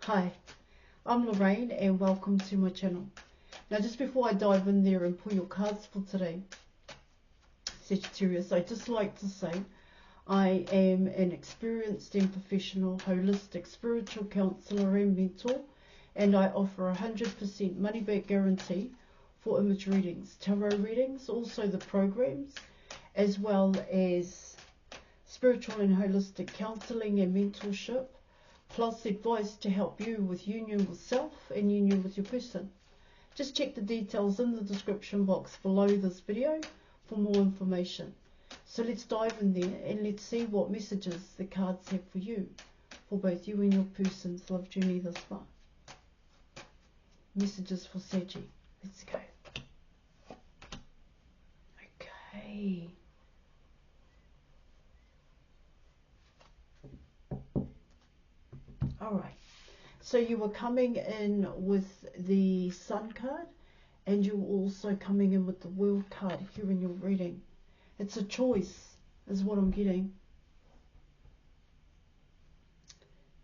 Hi, I'm Lorraine and welcome to my channel. Now just before I dive in there and pull your cards for today, Sagittarius, I'd just like to say I am an experienced and professional holistic spiritual counsellor and mentor, and I offer 100% money back guarantee for image readings, tarot readings, also the programs, as well as spiritual and holistic counselling and mentorship, plus advice to help you with union with self and union with your person. Just check the details in the description box below this video for more information. So let's dive in there and let's see what messages the cards have for you, for both you and your person's love journey thus far. Messages for Saggy. Let's go. Okay. Alright, so you were coming in with the Sun card, and you're also coming in with the World card here in your reading. It's a choice, is what I'm getting.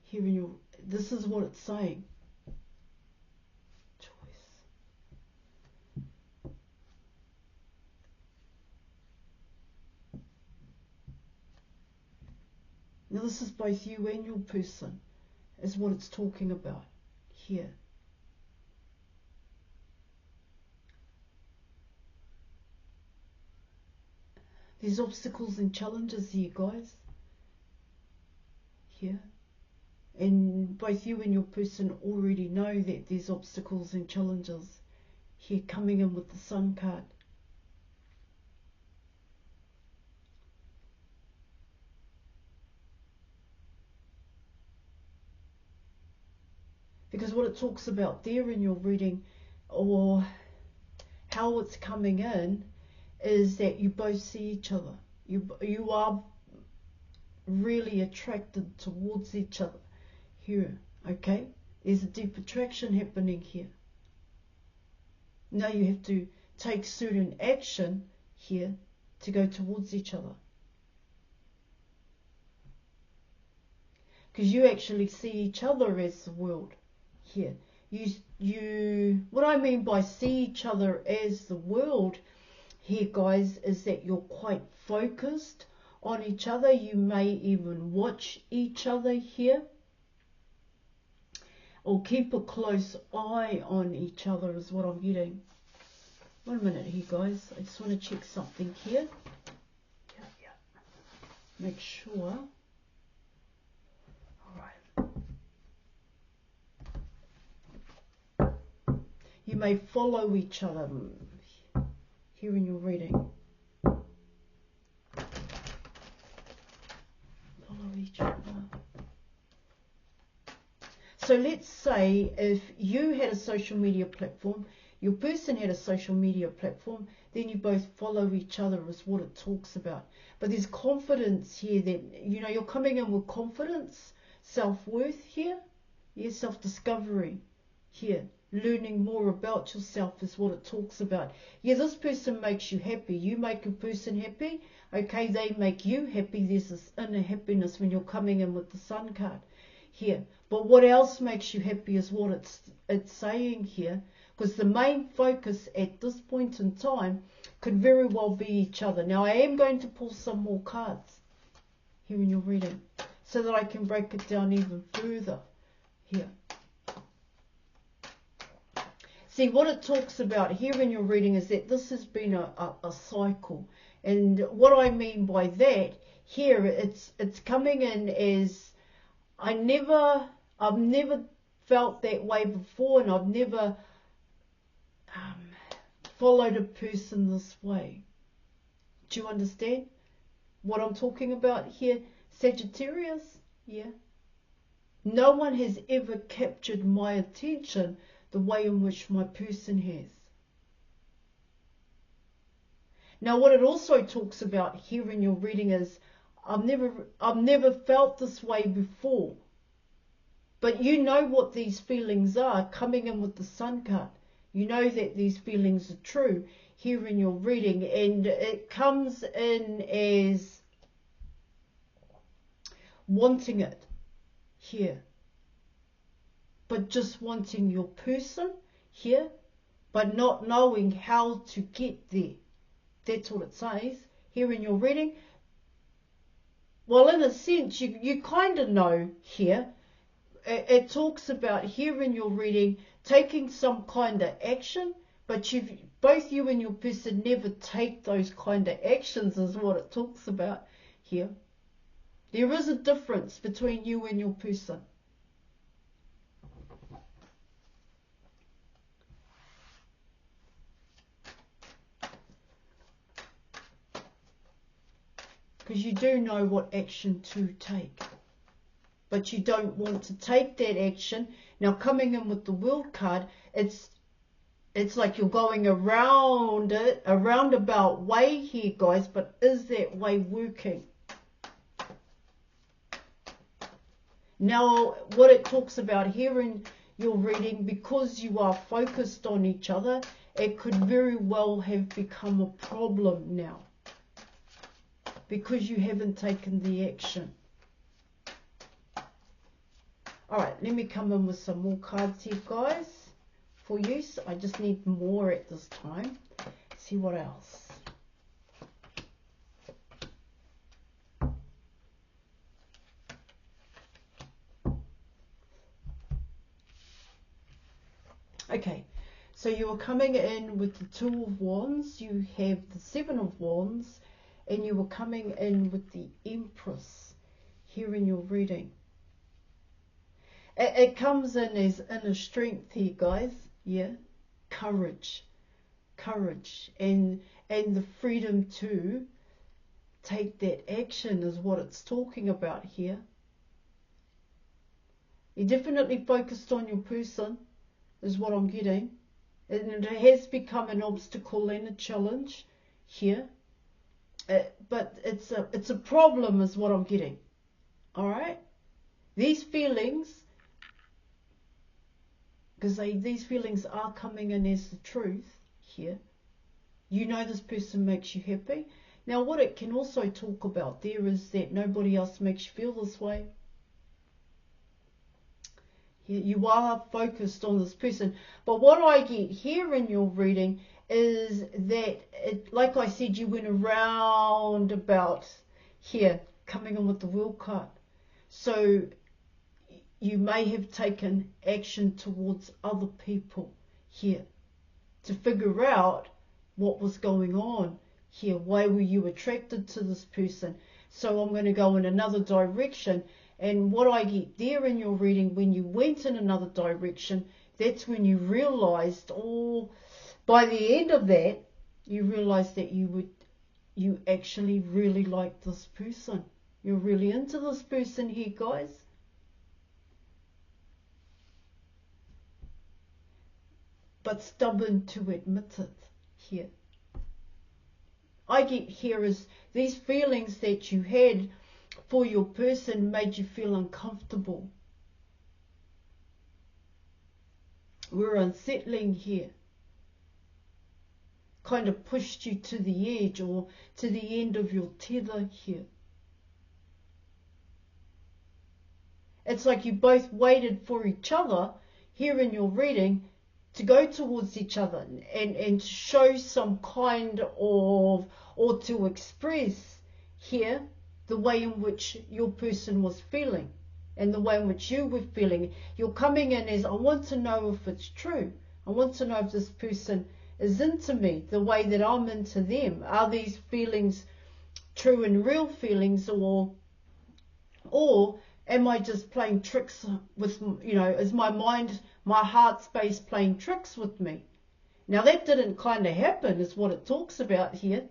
Here in your, this is what it's saying. Choice. Now this is both you and your person, is what it's talking about here. There's obstacles and challenges here, guys. Here. And both you and your person already know that there's obstacles and challenges here, coming in with the Sun card. Because what it talks about there in your reading, or how it's coming in, is that you both see each other. You are really attracted towards each other here, okay? There's a deep attraction happening here. Now you have to take certain action here to go towards each other. Because you actually see each other as the world here. What I mean by see each other as the world here, guys, is that you're quite focused on each other. You may even watch each other here, or keep a close eye on each other is what I'm getting. 1 minute here, guys. I just want to check something here. Yeah. Make sure. You may follow each other here in your reading. Follow each other. So let's say if you had a social media platform, your person had a social media platform, then you both follow each other is what it talks about. But there's confidence here that, you know, you're coming in with confidence, self-worth here, yeah, self-discovery here. Learning more about yourself is what it talks about. Yeah, this person makes you happy. You make a person happy. Okay, they make you happy. There's this inner happiness when you're coming in with the Sun card here. But what else makes you happy is what it's saying here. Because the main focus at this point in time could very well be each other. Now, I am going to pull some more cards here in your reading so that I can break it down even further here. See, what it talks about here in your reading is that this has been a cycle. And what I mean by that, here, it's coming in as, I've never felt that way before, and I've never followed a person this way. Do you understand what I'm talking about here, Sagittarius? Yeah. No one has ever captured my attention the way in which my person has. Now, what it also talks about here in your reading is, I've never felt this way before. But you know what these feelings are coming in with the Sun card. You know that these feelings are true here in your reading, and it comes in as wanting it here. but just wanting your person here, but not knowing how to get there. That's what it says here in your reading. Well, in a sense, you kind of know here. It talks about here in your reading taking some kind of action, but both you and your person never take those kind of actions, is what it talks about here. There is a difference between you and your person. Because you do know what action to take, but you don't want to take that action. Now, coming in with the World card, it's like you're going around it, a roundabout way here, guys, but is that way working? Now, what it talks about here in your reading, because you are focused on each other, it could very well have become a problem now, because you haven't taken the action. Alright, let me come in with some more cards here, guys, for you. So I just need more at this time. See what else. Okay, so you are coming in with the Two of Wands, you have the Seven of Wands, and you were coming in with the Empress here in your reading. It comes in as inner strength here, guys. Yeah, courage, and the freedom to take that action is what it's talking about here. You're definitely focused on your person, is what I'm getting, and it has become an obstacle and a challenge here. But it's a problem, is what I'm getting. All right, these feelings, because these feelings are coming in as the truth here. You know this person makes you happy. Now, what it can also talk about there is that nobody else makes you feel this way. You are focused on this person. But what I get here in your reading is that, like I said, you went around about here, coming in with the World card. So you may have taken action towards other people here to figure out what was going on here. Why were you attracted to this person? So I'm going to go in another direction. And what I get there in your reading, when you went in another direction, that's when you realized, by the end of that, you realized that you actually really like this person. You're really into this person here, guys. But stubborn to admit it here. I get here is these feelings that you had for your person made you feel uncomfortable. We're unsettling here. Kind of pushed you to the edge or to the end of your tether here. It's like you both waited for each other here in your reading to go towards each other and to show some kind of, or to express here the way in which your person was feeling and the way in which you were feeling. You're coming in as, I want to know if it's true. I want to know if this person is into me the way that I'm into them. Are these feelings true and real feelings, or am I just playing tricks with, is my mind, my heart space playing tricks with me? Now that didn't kind of happen, is what it talks about here.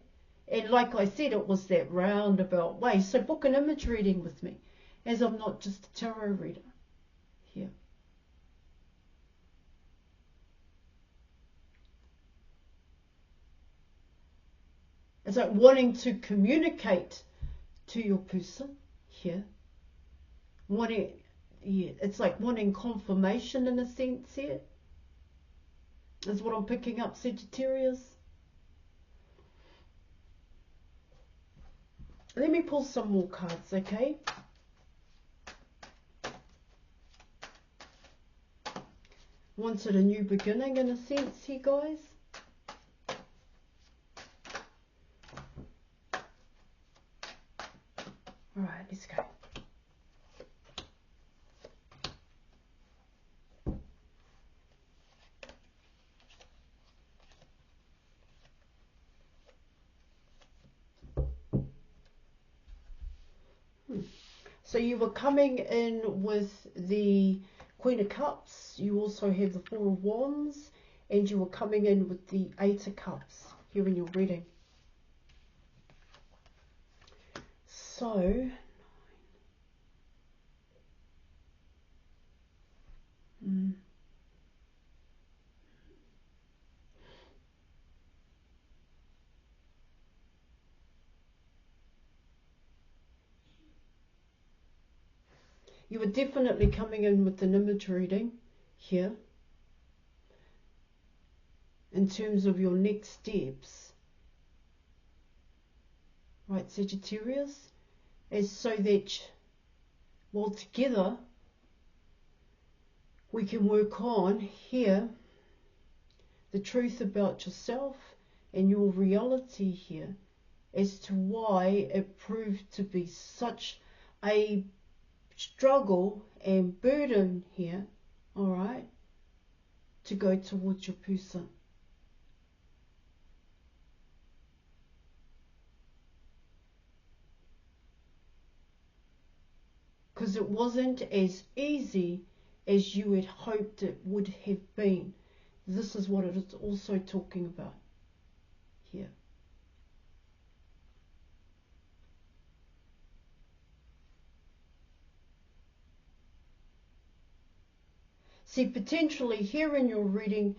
And like I said, it was that roundabout way. So book an image reading with me, as I'm not just a tarot reader here. It's like wanting to communicate to your person here. It's like wanting confirmation in a sense here. Is what I'm picking up, Sagittarius. Let me pull some more cards, okay? wanted a new beginning in a sense here, guys. Alright, let's go. So you were coming in with the Queen of Cups, you also have the Four of Wands, and you were coming in with the Eight of Cups here in your reading. So, you were definitely coming in with an image reading here in terms of your next steps, right, Sagittarius, as so that, well, together we can work on here the truth about yourself and your reality here as to why it proved to be such a struggle and burden here, all right, to go towards your person. Because it wasn't as easy as you had hoped it would have been. This is what it is also talking about here. See, potentially here in your reading,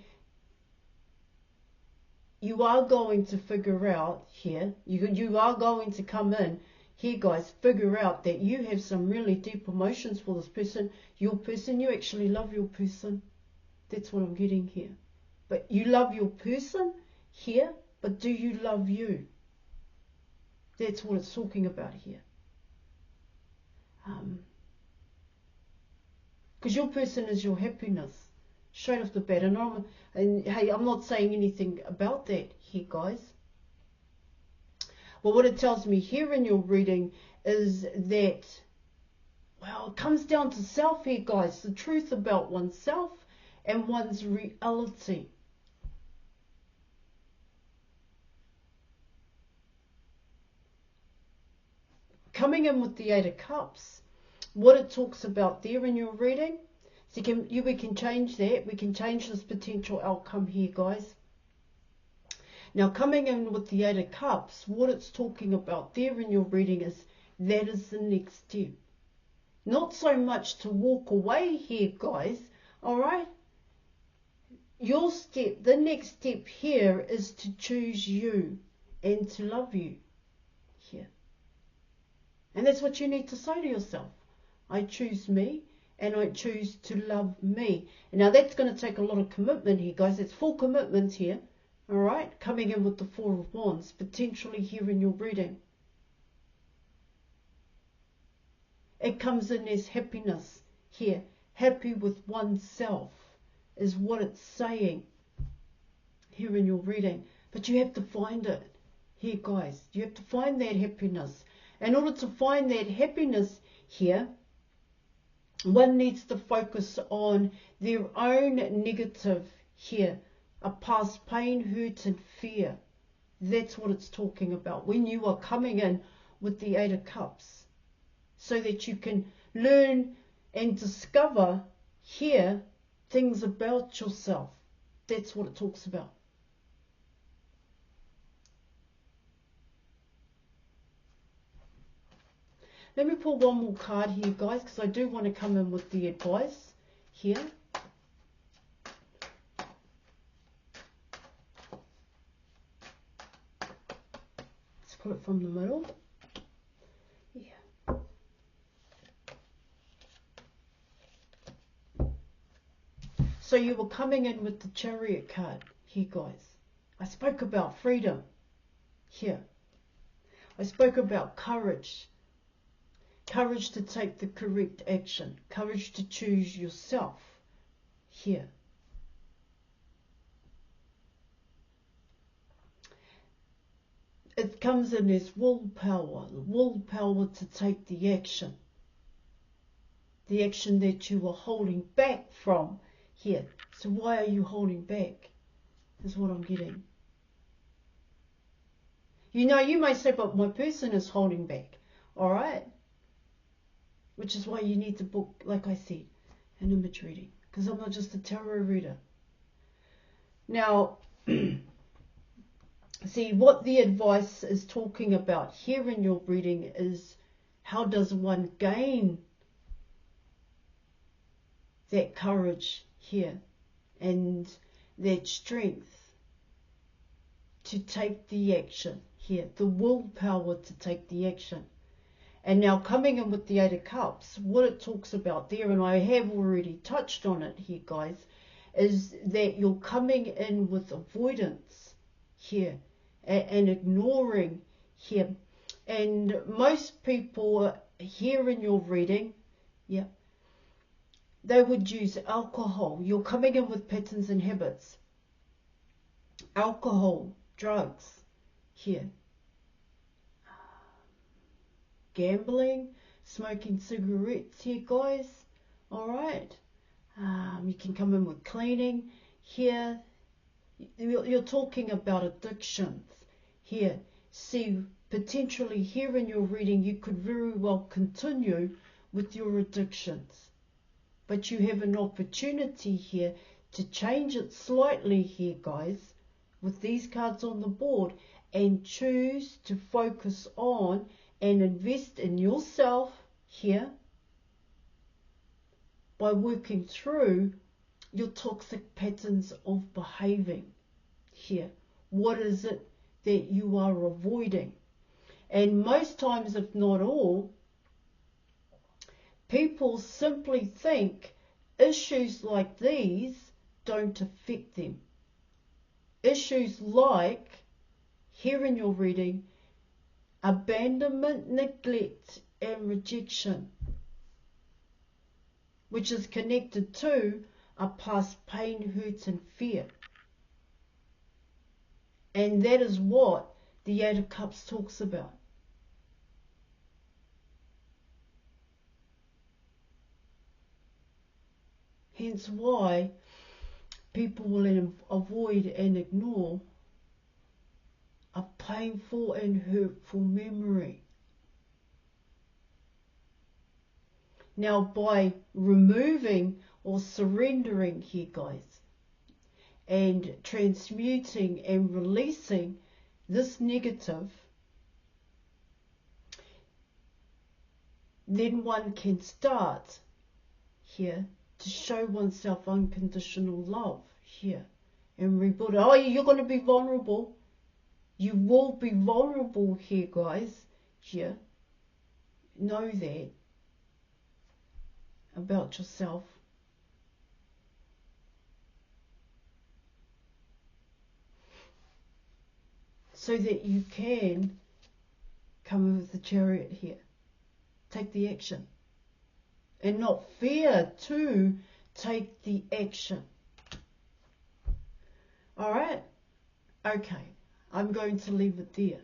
you are going to figure out here, you are going to come in here, guys, figure out that you have some really deep emotions for this person. Your person, you actually love your person. That's what I'm getting here. But you love your person here, but do you love you? That's what it's talking about here. Because your person is your happiness, straight off the bat. And hey, I'm not saying anything about that here, guys. Well, what it tells me here in your reading is that, well, it comes down to self here, guys. The truth about oneself and one's reality. Coming in with the Eight of Cups, what it talks about there in your reading, so we can change that. We can change this potential outcome here, guys. Now, coming in with the Eight of Cups, what it's talking about there in your reading is that is the next step. Not so much to walk away here, guys, all right? Your step, the next step here is to choose you and to love you here. And that's what you need to say to yourself. I choose me and I choose to love me. And now that's going to take a lot of commitment here, guys. It's full commitment here. All right, coming in with the Four of Wands, potentially here in your reading. It comes in as happiness here. Happy with oneself is what it's saying here in your reading. But you have to find it here, guys. You have to find that happiness. In order to find that happiness here, one needs to focus on their own negative here. A past pain, hurt and fear. That's what it's talking about when you are coming in with the Eight of Cups. So that you can learn and discover here things about yourself. That's what it talks about. Let me pull one more card here, guys, because I do want to come in with the advice here. Pull it from the middle. Yeah. So you were coming in with the Chariot card here, guys. I spoke about freedom here. I spoke about courage. Courage to take the correct action. Courage to choose yourself here. it comes in as willpower to take the action that you are holding back from here. So why are you holding back, is what I'm getting. You know, you may say, but my person is holding back, all right? Which is why you need to book, like I said, an image reading, because I'm not just a tarot reader. Now, see, what the advice is talking about here in your reading is how does one gain that courage here and that strength to take the action here, the willpower to take the action. And now coming in with the Eight of Cups, what it talks about there, and I have already touched on it here, guys, is that you're coming in with avoidance here and ignoring here. And most people here in your reading, yeah, they would use alcohol. You're coming in with patterns and habits. Alcohol, drugs here. Gambling, smoking cigarettes here, guys. Alright. You can come in with cleaning here. You're talking about addictions here. See, potentially here in your reading, you could very well continue with your addictions. But you have an opportunity here to change it slightly here, guys, with these cards on the board, and choose to focus on and invest in yourself here by working through your toxic patterns of behaving here. What is it that you are avoiding? And most times, if not all, people simply think issues like these don't affect them. Issues like, here in your reading, abandonment, neglect, and rejection, which is connected to a past pain, hurt, and fear. And that is what the Eight of Cups talks about. Hence why people will avoid and ignore a painful and hurtful memory. Now, by removing or surrendering here, guys, and transmuting and releasing this negative, then one can start here to show oneself unconditional love here and rebuild. Oh, you're going to be vulnerable. You will be vulnerable here, guys. Here. Know that about yourself. So that you can come in with the Chariot here. Take the action. And not fear to take the action. Alright? Okay. I'm going to leave it there.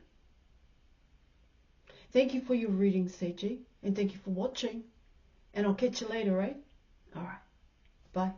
Thank you for your reading, Sagi. And thank you for watching. And I'll catch you later, right? Alright. Bye.